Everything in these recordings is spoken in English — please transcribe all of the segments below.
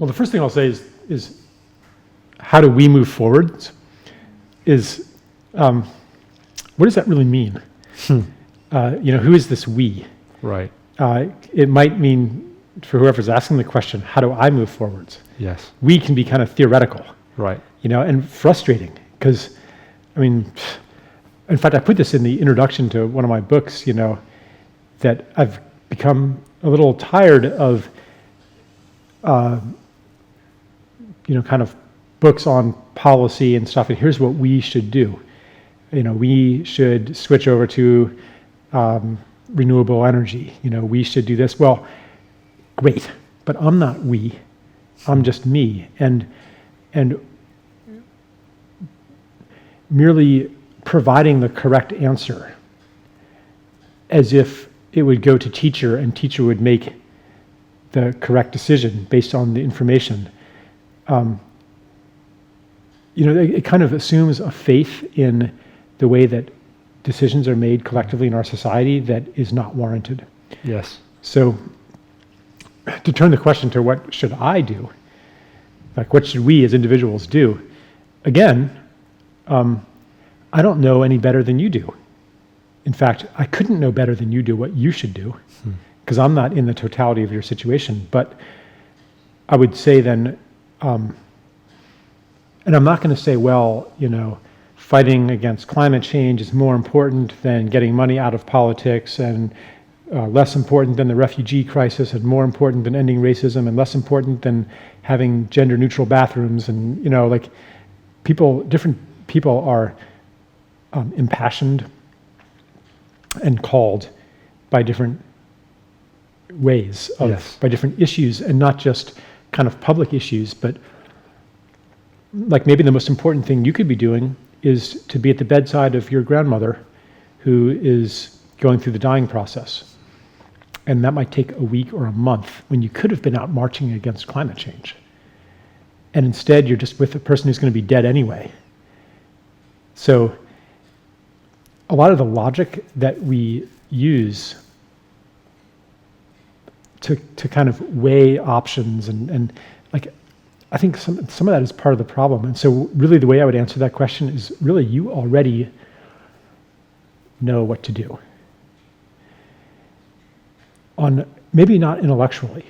Well, the first thing I'll say is how do we move forward? What does that really mean? Who is this we? Right. It might mean, for whoever's asking the question, how do I move forwards? Yes. We can be kind of theoretical. Right. And frustrating, because, in fact, I put this in the introduction to one of my books, that I've become a little tired of, kind of books on policy and stuff, and here's what we should do. We should switch over to renewable energy. We should do this. Well, great, but I'm not we. I'm just me. And merely providing the correct answer as if it would go to teacher and teacher would make the correct decision based on the information. It kind of assumes a faith in the way that decisions are made collectively in our society that is not warranted. Yes. So to turn the question to what should I do, like what should we as individuals do, again, I don't know any better than you do. In fact, I couldn't know better than you do what you should do, because I'm not in the totality of your situation. But I would say then, and I'm not going to say, well, fighting against climate change is more important than getting money out of politics, and less important than the refugee crisis, and more important than ending racism, and less important than having gender-neutral bathrooms. And different people are impassioned and called by different ways by different issues, and not just kind of public issues, but like maybe the most important thing you could be doing is to be at the bedside of your grandmother who is going through the dying process. And that might take a week or a month when you could have been out marching against climate change. And instead you're just with a person who's going to be dead anyway. So a lot of the logic that we use to kind of weigh options and like, I think some of that is part of the problem. And so really the way I would answer that question is really you already know what to do. On maybe not intellectually,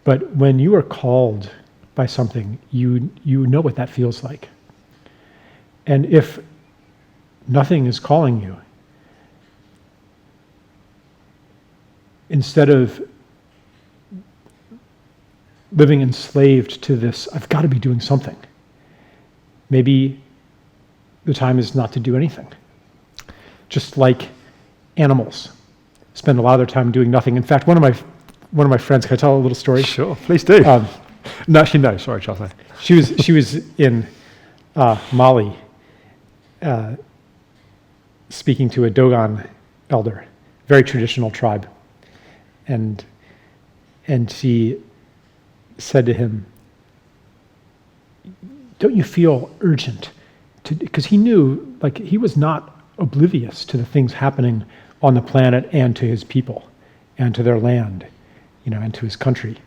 but when you are called by something, you know what that feels like. And if nothing is calling you, instead of living enslaved to this, I've got to be doing something, maybe the time is not to do anything. Just like animals spend a lot of their time doing nothing. In fact, one of my friends, can I tell a little story? Sure, please do. No, sorry, Charles. She was in Mali, speaking to a Dogon elder, very traditional tribe, and she said to him, "Don't you feel urgent?" Because he knew, like, he was not oblivious to the things happening on the planet and to his people and to their land, and to his country.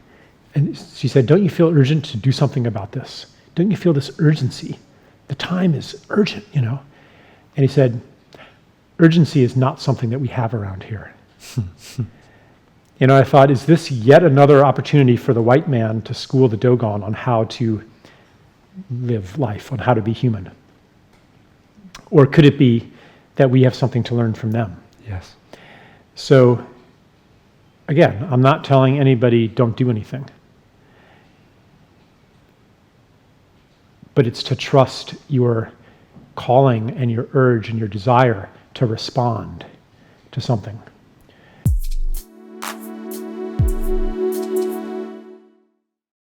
And she said, "Don't you feel urgent to do something about this? Don't you feel this urgency? The time is urgent, And he said, "Urgency is not something that we have around here." I thought, is this yet another opportunity for the white man to school the Dogon on how to live life, on how to be human? Or could it be that we have something to learn from them? Yes. So, again, I'm not telling anybody don't do anything. But it's to trust your calling and your urge and your desire to respond to something.